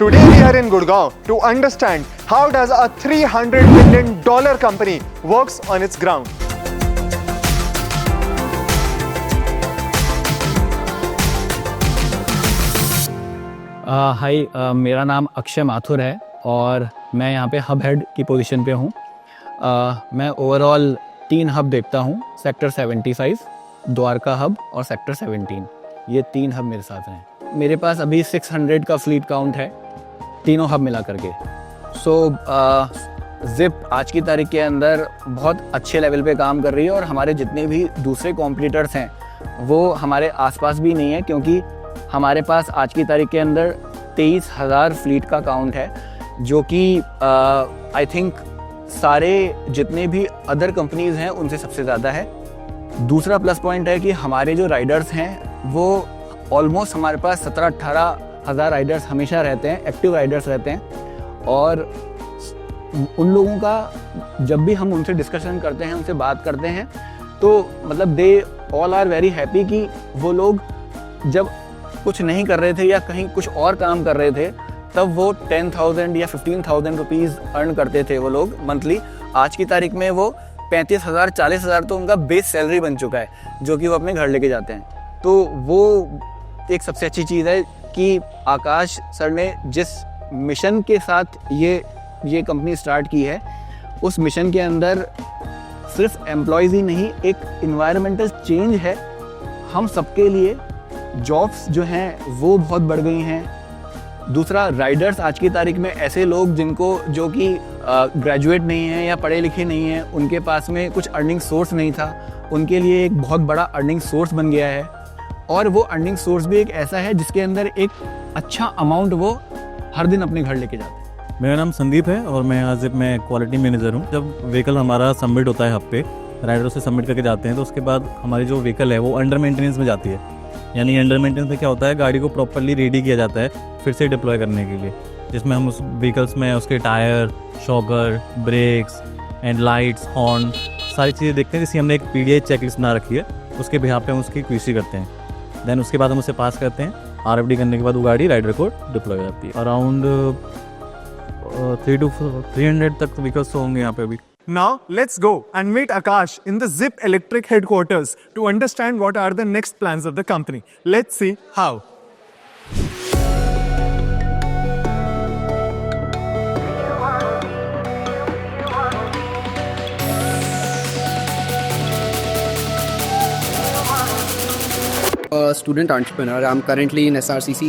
Today we are in Gurgaon to understand how does a $300 million company works on its ground. हाय, मेरा नाम अक्षय माथुर है और मैं यहाँ पे हब हेड की पोजीशन पे हूँ। मैं ओवरऑल 3 हब देखता हूँ, सेक्टर 75, द्वारका हब और सेक्टर 17। ये 3 हब मेरे साथ हैं। मेरे पास अभी 600 का फ्लीट काउंट है, तीनों हब मिला करके। ज़िप आज की तारीख के अंदर बहुत अच्छे लेवल पे काम कर रही है और हमारे जितने भी दूसरे कॉम्पिटिटर्स हैं वो हमारे आसपास भी नहीं है, क्योंकि हमारे पास आज की तारीख के अंदर 23,000 फ्लीट का काउंट है, जो कि आई थिंक सारे जितने भी अदर कंपनीज़ हैं उनसे सबसे ज़्यादा है। दूसरा प्लस पॉइंट है कि हमारे जो राइडर्स हैं वो ऑलमोस्ट हमारे पास 17-18 हज़ार राइडर्स हमेशा रहते हैं, एक्टिव राइडर्स रहते हैं। और उन लोगों का जब भी हम उनसे डिस्कशन करते हैं, उनसे बात करते हैं, तो मतलब they all are very happy कि वो लोग जब कुछ नहीं कर रहे थे या कहीं कुछ और काम कर रहे थे तब वो 10,000 या 15,000 रुपीज़ अर्न करते थे वो लोग मंथली। आज की तारीख में वो 35,000 40,000 तो उनका बेस सैलरी बन चुका है, जो कि वो अपने घर लेके जाते हैं। तो वो एक सबसे अच्छी चीज़ है कि आकाश सर ने जिस मिशन के साथ ये कंपनी स्टार्ट की है, उस मिशन के अंदर सिर्फ एम्प्लॉयज़ ही नहीं, एक इन्वायरमेंटल चेंज है। हम सबके लिए जॉब्स जो हैं वो बहुत बढ़ गई हैं। दूसरा, राइडर्स आज की तारीख में ऐसे लोग जो कि ग्रेजुएट नहीं हैं या पढ़े लिखे नहीं हैं, उनके पास में कुछ अर्निंग सोर्स नहीं था, उनके लिए एक बहुत बड़ा अर्निंग सोर्स बन गया है। और वो अर्निंग सोर्स भी एक ऐसा है जिसके अंदर एक अच्छा अमाउंट वो हर दिन अपने घर लेके जाते हैं। मेरा नाम संदीप है और मैं आज मैं क्वालिटी मैनेजर हूँ। जब व्हीकल हमारा सबमिट होता है हब पे, राइडर से सबमिट करके जाते हैं, तो उसके बाद हमारी जो व्हीकल है वो अंडर मेंटेनेंस में जाती है। यानी अंडर मेंटेनेंस में क्या होता है, गाड़ी को प्रॉपर्ली रेडी किया जाता है फिर से डिप्लॉय करने के लिए, जिसमें हम उस व्हीकल्स में उसके tyre, shocker, brakes and lights, horn, सारी चीज़ें देखते हैं। जैसे हमने एक PDI चेकलिस्ट बना रखी है, उसके बिहाफ पे हम उसकी QC करते हैं। देन उसके बाद हम उसे पास करते हैं। RFD करने के बाद वो गाड़ी राइडर को डिप्लॉय हो जाती है। अराउंड 300 तक व्हीकल्स तो होंगे यहाँ पे अभी। Now let's go and meet Akash in the Zip Electric headquarters to understand what are the next plans of the company. Let's see how. Student entrepreneur. I'm currently in SRCC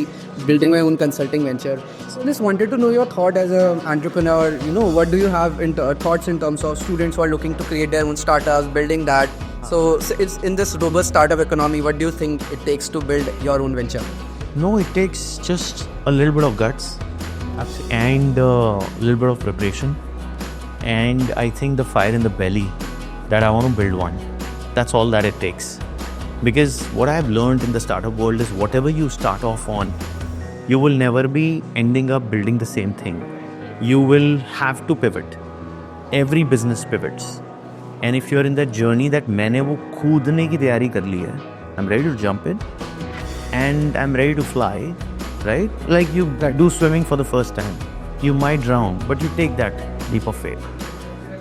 building my own consulting venture. So just wanted to know your thought as an entrepreneur. What do you have thoughts in terms of students who are looking to create their own startups, building that? So it's in this robust startup economy, what do you think it takes to build your own venture? No, it takes just a little bit of guts and a little bit of preparation, and I think the fire in the belly that I want to build one. That's all that it takes. Because what I have learned in the startup world is whatever you start off on, you will never be ending up building the same thing. You will have to pivot. Every business pivots. And if you're in that journey that मैंने वो कूदने की तैयारी कर ली है, I'm ready to jump in and I'm ready to fly, right? Like you do swimming for the first time. You might drown, but you take that leap of faith.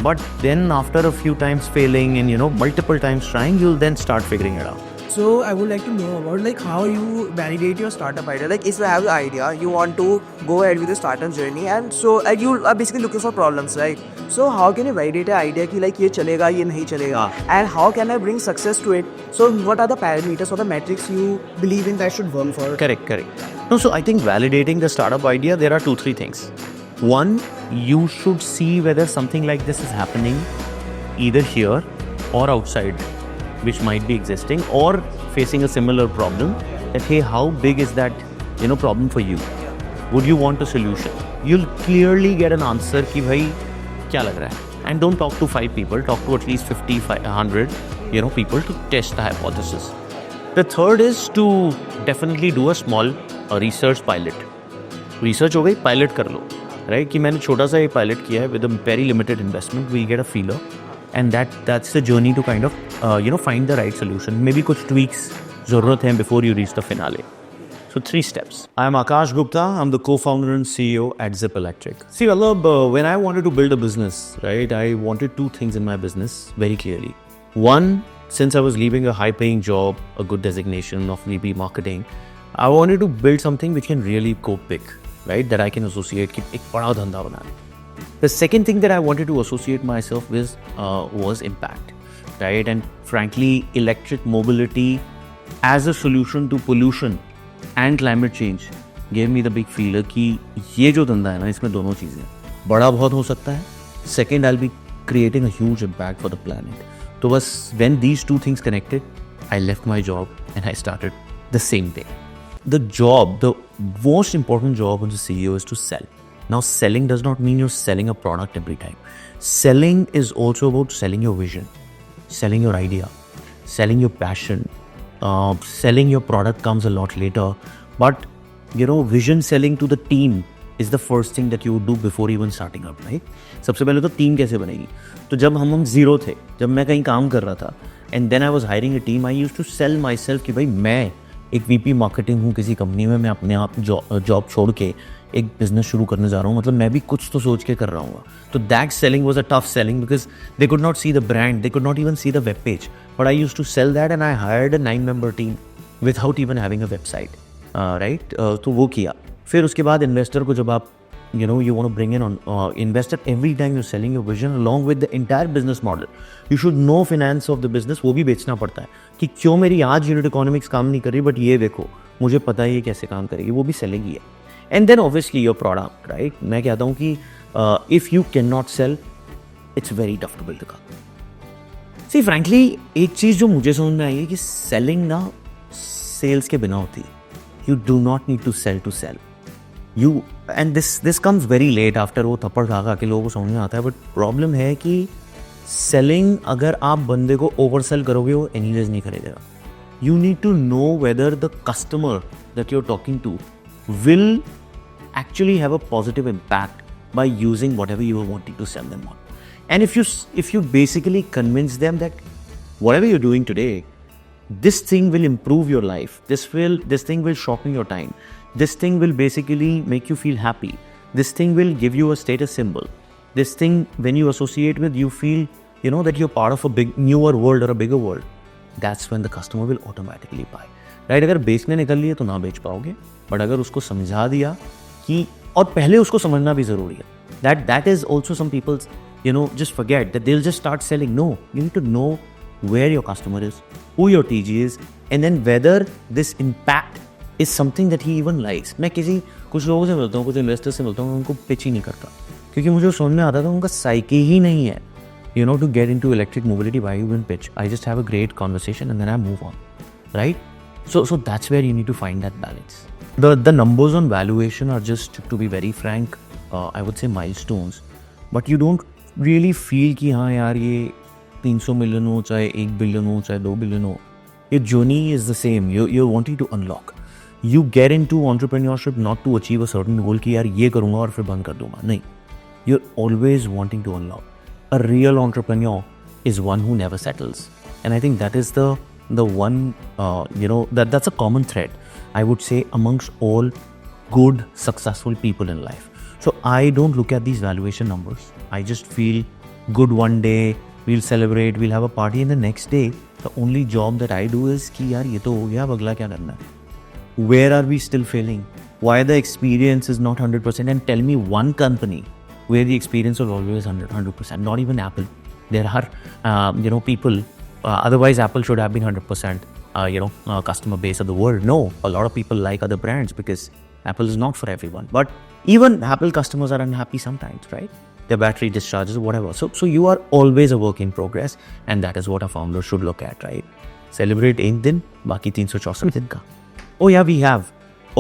But then after a few times failing and multiple times trying, you'll then start figuring it out. So I would like to know about how you validate your startup idea. Like if you have the idea, you want to go ahead with the startup journey, and so you are basically looking for problems, right? So how can you validate an idea कि like ये चलेगा, ये नहीं चलेगा, and how can I bring success to it? So what are the parameters or the metrics you believe in that should work for? Correct. No, so I think validating the startup idea, there are 2-3 things. One, you should see whether something like this is happening either here or outside, which might be existing or facing a similar problem. That hey, how big is that problem for you? Would you want a solution? You'll clearly get an answer कि भाई क्या लग रहा है. And don't talk to 5 people, talk to at least 50, 100 people to test the hypothesis. The third is to definitely do a small research pilot. Research हो गई, pilot कर लो, right? कि मैंने छोटा सा एक pilot किया है with a very limited investment. We get a feeler. And that's the journey to kind of find the right solution. Maybe कुछ tweaks ज़रूरत हैं before you reach the finale. So 3 steps. I'm Akash Gupta. I'm the co-founder and CEO at Zip Electric. See, Alab, when I wanted to build a business, right, I wanted 2 things in my business very clearly. One, since I was leaving a high-paying job, a good designation of VP marketing, I wanted to build something which can really go big, right? That I can associate कि एक बड़ा धंधा बनाना. The second thing that I wanted to associate myself with was impact, right? And frankly, electric mobility as a solution to pollution and climate change gave me the big feeler कि ये जो धंधा है ना इसमें दोनों चीज़ें हैं. बड़ा बहुत हो सकता है. Second, I'll be creating a huge impact for the planet. तो बस when these 2 things connected, I left my job and I started the same day. The job, the most important job of the CEO is to sell. Now, selling does not mean you're selling a product every time. Selling is also about selling your vision, selling your idea, selling your passion. Selling your product comes a lot later, but vision selling to the team is the first thing that you would do before even starting up, right? सबसे पहले तो team कैसे बनेगी. तो जब हम zero थे, जब मैं कहीं काम कर रहा था, and then I was hiring a team, I used to sell myself कि भाई मैं एक VP मार्केटिंग हूँ किसी कंपनी में, मैं अपने आप जॉब छोड़ के एक बिजनेस शुरू करने जा रहा हूँ, मतलब मैं भी कुछ तो सोच के कर रहा हूँ. तो that selling was a tough selling because they could not see the brand, they could not even see the web page, but I used to sell that and I hired a 9-member team without even having a website, right. तो वो किया. फिर उसके बाद investor को जब आप you want to bring in on investor every time you're selling your vision along with the entire business model. You should know finance of the business. वो भी बेचना पड़ता है कि क्यों मेरी आज यूनिट इकोनॉमिक्स काम नहीं कर रही, बट ये देखो मुझे पता है ये कैसे काम करेगी, वो भी सेलिंग ही है. And then obviously your product, right. मैं कहता हूँ कि if you can not sell, it's very tough to build the company. See frankly एक चीज़ जो मुझे समझ में आई है कि सेलिंग ना सेल्स के बिना होती है. You do not need to sell to sell. And this comes very late after वो थप्पड़ खा के लोगों को समझ में आता है. बट प्रॉब्लम है कि सेलिंग अगर आप बंदे को ओवर सेल करोगे वो एनीवेज नहीं खरीदेगा. You need to know whether the customer that you are talking to will actually have a positive impact by using whatever you are wanting to sell them on. And if you basically convince them that whatever you're doing today, this thing will improve your life, this thing will shorten your time, this thing will basically make you feel happy, this thing will give you a status symbol, this thing when you associate with, you feel that you're part of a big newer world or a bigger world, that's when the customer will automatically buy. Right. अगर बेचने निकल लिए तो ना बेच पाओगे, but अगर उसको समझा दिया कि, और पहले उसको समझना भी ज़रूरी है, that is also some peoples just forget that they will just start selling. No, you need to know where your customer is, who your TG is, and then whether this impact is something that he even likes. मैं कुछ लोगों से मिलता हूँ, कुछ investors से मिलता हूँ, उनको पिच ही नहीं करता क्योंकि मुझे समझ में आता था उनका साइकी ही नहीं है to get into electric mobility. Why you even pitch? I just have a great conversation and then I move on, right? So that's where you need to find that balance. The numbers on valuation are just, to be very frank, I would say milestones, but you don't really feel कि हाँ यार ये 300 million हो, चाहे 1 billion हो, चाहे 2 billion हो. Your journey is the same. You're wanting to unlock. You get into entrepreneurship not to achieve a certain goal कि यार ये करूँगा और फिर बंद कर दूँगा. नहीं. You're always wanting to unlock. A real entrepreneur is one who never settles, and I think that is the one that's a common thread, I would say, amongst all good successful people in life. So I don't look at these valuation numbers. I just feel good one day, we'll celebrate, we'll have a party, and the next day the only job that I do is कि यार ये तो हो गया, अब अगला क्या करना है. Where are we still failing? Why the experience is not 100%? And tell me one company where the experience was always 100%. Not even Apple. There are people. Otherwise, Apple should have been 100%, customer base of the world. No, a lot of people like other brands because Apple is not for everyone. But even Apple customers are unhappy sometimes, right? Their battery discharges, whatever. So you are always a work in progress, and that is what a founder should look at, right? Celebrate एक दिन, बाकी 364 दिन का. Oh yeah, we have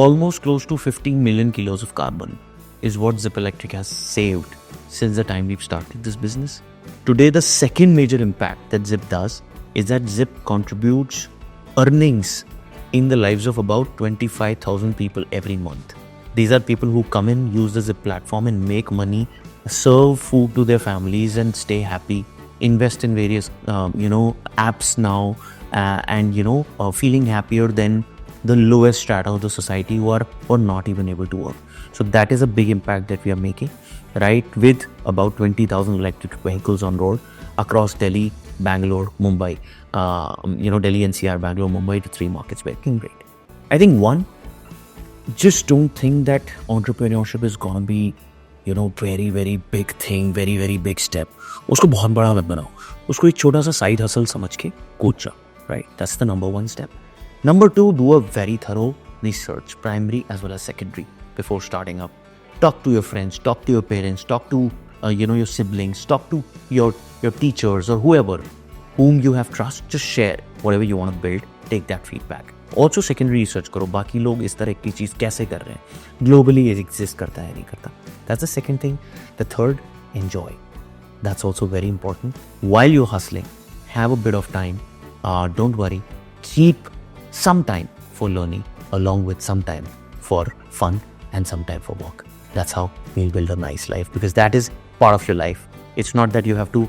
almost close to 15 million kilos of carbon is what Zip Electric has saved since the time we've started this business. Today, the second major impact that Zip does is that Zip contributes earnings in the lives of about 25,000 people every month. These are people who come in, use the Zip platform and make money, serve food to their families and stay happy, invest in various, apps now, and, feeling happier than the lowest strata of the society who are not even able to work. So that is a big impact that we are making, right? With about 20,000 electric vehicles on road across Delhi, Bangalore, Mumbai, Delhi NCR, Bangalore, Mumbai, the 3 markets working great. I think one, just don't think that entrepreneurship is gonna be, very, very big thing, very, very big step. उसको बहुत बड़ा मत बनाओ, उसको एक छोटा सा side hustle समझ के कूद जाओ, right? That's the number 1 step. Number 2, do a very thorough research, primary as well as secondary, before starting up. Talk to your friends, talk to your parents, talk to your siblings, talk to your teachers or whoever whom you have trust. Just share whatever you want to build. Take that feedback. Also secondary research करो, बाकी लोग इस तरह की चीज़ कैसे कर रहे हैं, globally exist करता है नहीं करता. That's the second thing. The third, enjoy. That's also very important. While you're hustling, have a bit of time. Don't worry. Keep some time for learning along with some time for fun and some time for work. That's how you'll build a nice life, because that is part of your life. It's not that you have to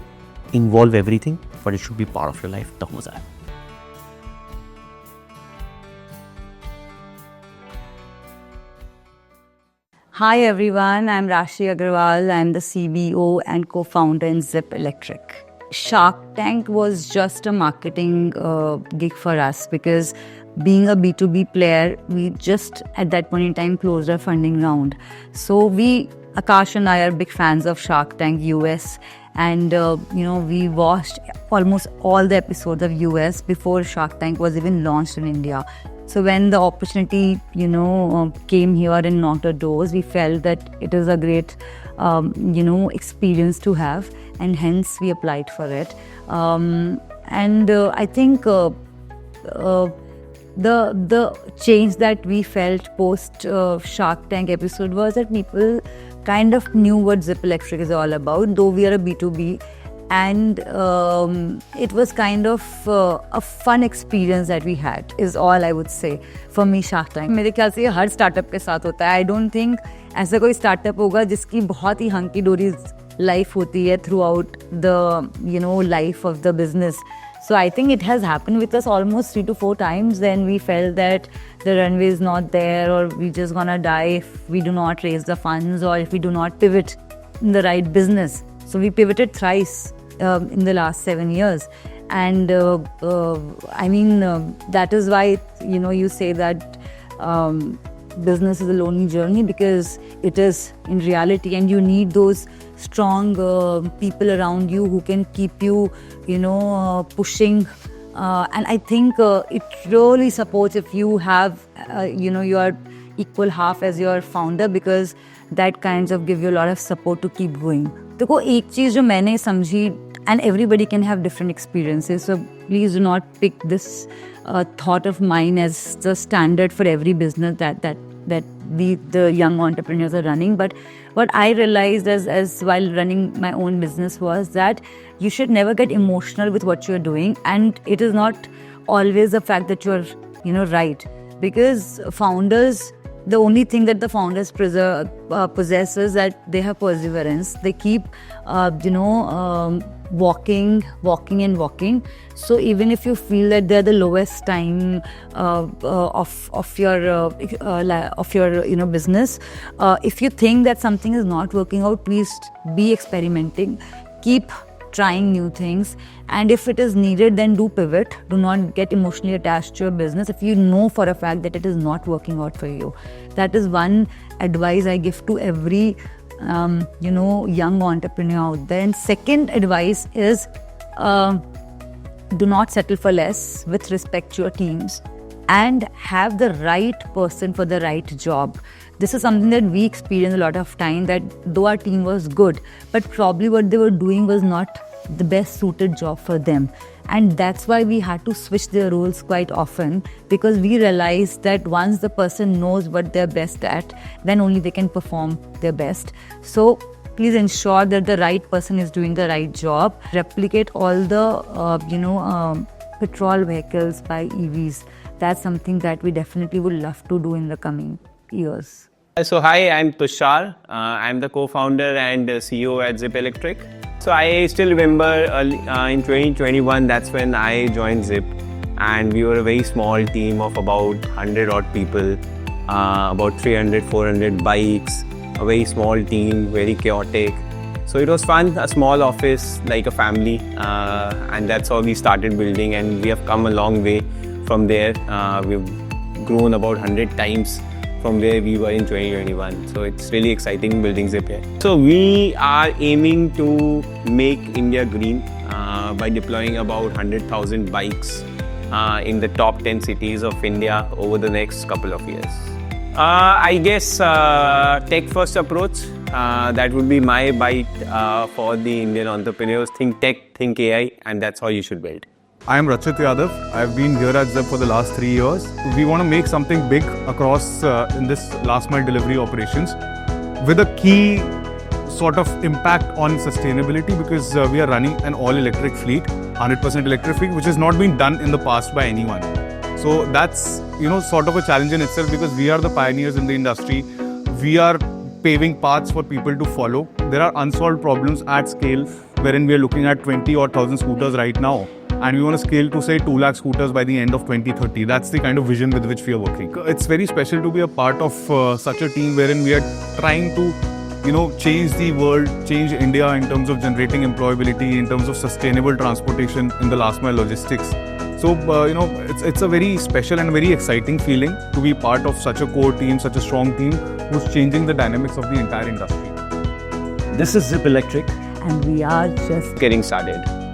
involve everything, but it should be part of your life. तब मजा है. Hi everyone, I'm Rashi Agarwal. I'm the CBO and co-founder in Zip Electric. Shark Tank was just a marketing gig for us, because being a B2B player, we just at that point in time closed our funding round. So Akash and I are big fans of Shark Tank US, and we watched almost all the episodes of US before Shark Tank was even launched in India. So when the opportunity, came here and knocked our doors, we felt that it is a great, experience to have, and hence we applied for it. I think the change that we felt post Shark Tank episode was that people kind of knew what Zip Electric is all about, though we are a B2B. And it was kind of a fun experience that we had, is all I would say. For me, Shark Tank, मेरे ख्याल से ये हर startup के साथ होता है. I don't think ऐसा कोई स्टार्टअप होगा जिसकी बहुत ही हंकी डोरी लाइफ होती है throughout the life of the business. So I think it has happened with us almost 3 to 4 times. Then we felt that the runway is not there, or we just gonna die if we do not raise the funds, or if we do not pivot in the right business. So we pivoted thrice in the last 7 years, and that is why you say that business is a lonely journey, because it is in reality, and you need those strong people around you who can keep you pushing, and I think it really supports if you have your equal half as your founder, because that kinds of give you a lot of support to keep going. देखो एक चीज़ जो मैंने समझी, and everybody can have different experiences, so please do not pick this thought of mine as the standard for every business that the young entrepreneurs are running. But what I realized as while running my own business was that you should never get emotional with what you're doing, and it is not always the fact that you're right, because founders, the only thing that the founders possess is that they have perseverance. They keep, walking. So even if you feel that they're the lowest time of your business, if you think that something is not working out, please be experimenting. Keep trying new things, and if it is needed, then do pivot. Do not get emotionally attached to your business if you know for a fact that it is not working out for you. That is one advice I give to every young entrepreneur out there. And second advice is do not settle for less with respect to your teams, and have the right person for the right job. This is something that we experienced a lot of time, that though our team was good, but probably what they were doing was not the best suited job for them. And that's why we had to switch their roles quite often, because we realized that once the person knows what they're best at, then only they can perform their best. So please ensure that the right person is doing the right job. Replicate all the petrol vehicles by EVs. That's something that we definitely would love to do in the coming years. So hi, I'm Tushar. I'm the co-founder and CEO at Zip Electric. So I still remember in 2021, that's when I joined Zip. and we were a very small team of about 100 odd people, about 300-400 bikes, a very small team, very chaotic. So it was fun, a small office like a family, and that's how we started building, and we have come a long way from there. We've grown about 100 times from where we were in 2021. So it's really exciting building Zip here. So we are aiming to make India green by deploying about 100,000 bikes in the top 10 cities of India over the next couple of years. I guess tech first approach, that would be my bite for the Indian entrepreneurs. Think tech, think AI, and that's how you should build. I am Rachit Yadav. I've been here at Zip for the last 3 years. We want to make something big across in this last mile delivery operations with a key sort of impact on sustainability, because we are running an all electric fleet, 100% electric fleet, which has not been done in the past by anyone. So that's, sort of a challenge in itself, because we are the pioneers in the industry. We are paving paths for people to follow. There are unsolved problems at scale, wherein we are looking at 20 or 1,000 scooters right now. And we want to scale to say 2 lakh scooters by the end of 2030. That's the kind of vision with which we are working. It's very special to be a part of such a team wherein we are trying to, change the world, change India in terms of generating employability, in terms of sustainable transportation in the last mile logistics. So, it's a very special and very exciting feeling to be part of such a core team, such a strong team who's changing the dynamics of the entire industry. This is Zip Electric. And we are just Getting started.